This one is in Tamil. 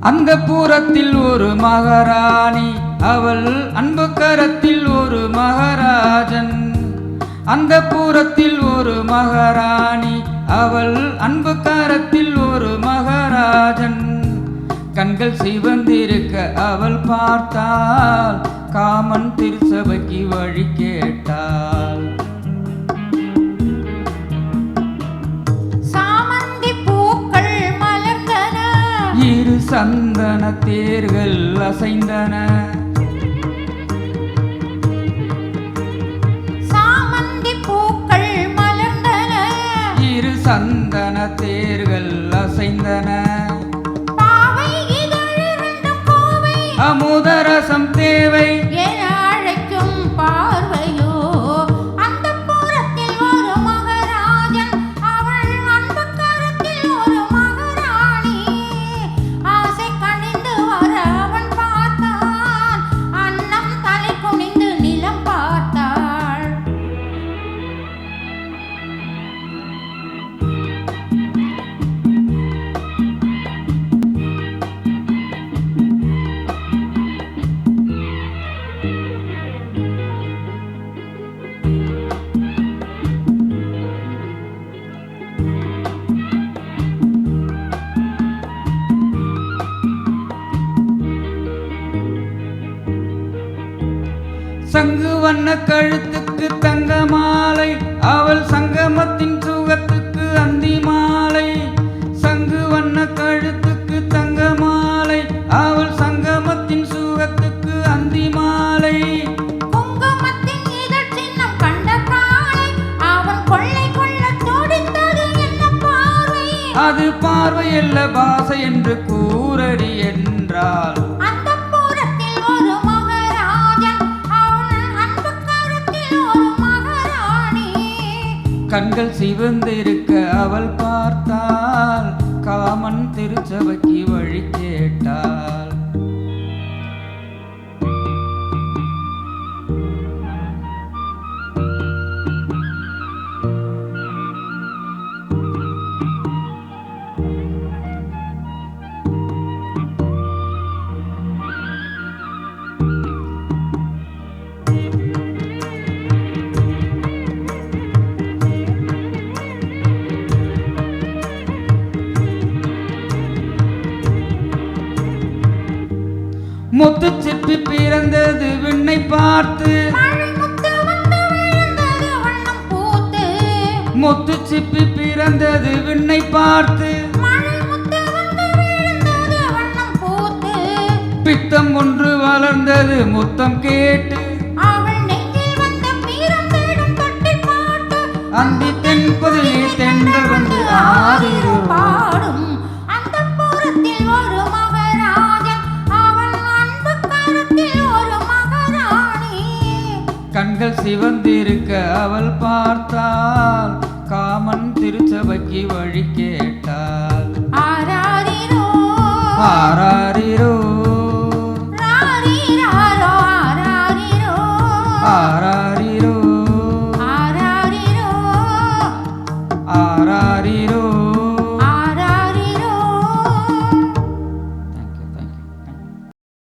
அந்த பூரத்தில் ஒரு மகாராணி, அவள் அன்பு கரத்தில் ஒரு மகாராஜன். அந்த பூரத்தில் ஒரு மகாராணி, அவள் அன்பு கரத்தில் ஒரு மகாராஜன். கண்கள் சிவந்திருக்க அவள் பார்த்தாள், காமன் திருச்சபைக்கு வழி கேட்டாள். சாமந்தி பூக்கள் மலர்ந்தன, இரு சந்தன தேர்கள் அசைந்தன. சாமந்தி பூக்கள் மலர்ந்தன, இரு சந்தன தேர்கள் அசைந்தன. பாவை இதழிரண்டும் கோவை, அமுதரசம் தேவை என அழைக்கும் பார்வையோ. அந்த புறத்தில் ஒரு மகாராஜன், அவள் அன்பு கரத்தில் ஒரு மகாராணி. ஆசை கனிந்து வர அவன் பார்த்தான், அன்னம் தலை குனிந்து நிலம் பார்த்தாள். சங்கு வண்ண கழுத்துக்கு தங்க மாலை, அவள் சங்கமத்தின் சுகத்துக்கு அந்தி மாலை. சங்கு வண்ண கழுத்துக்கு தங்க மாலை, அவள் சங்கமத்தின் சுகத்துக்கு அந்தி மாலை. குங்குமத்தின் இதழ் சின்னம் கண்ட காலை, அவன் கொள்ளை கொள்ள துடித்தது என்ன பார்வை. அது பார்வையல்ல பாசை என்று கூறடி என்றாள். அந்த புறத்தில் ஒரு மகாராஜன், அவன் அன்பு கரத்தில் ஒரு மகாராணி. கண்கள் சிவந்திருக்க அவள் பார்த்தாள், காமன் திருச்சபைக்கு வழி கேட்டாள். முத்து சிப்பி பிறந்தது விண்ணை பார்த்து, மழை முத்து வந்து விழுந்தது வண்ணம் பூத்து. முத்து சிப்பி பிறந்தது விண்ணை பார்த்து. மழை முத்து வந்து விழுந்தது வண்ணம் பூத்து. பித்தம் ஒன்று வளர்ந்தது முத்தம் கேட்டு, அவள் நெஞ்சில் வந்த பீரம் தேடும் தொட்டி பாட்டு. அந்தி தென்பதிலே தென்றல் வந்து ஆதிரு பாடும். அந்த புறத்தில் ஒரு மகாராஜன், அவன் அன்பு கரத்தில் ஒரு மகாராணி. கண்கள் சிவந்திருக்க அவள் பார்த்தாள், காமன் திருச்சபைக்கு வழி கேட்டாள்.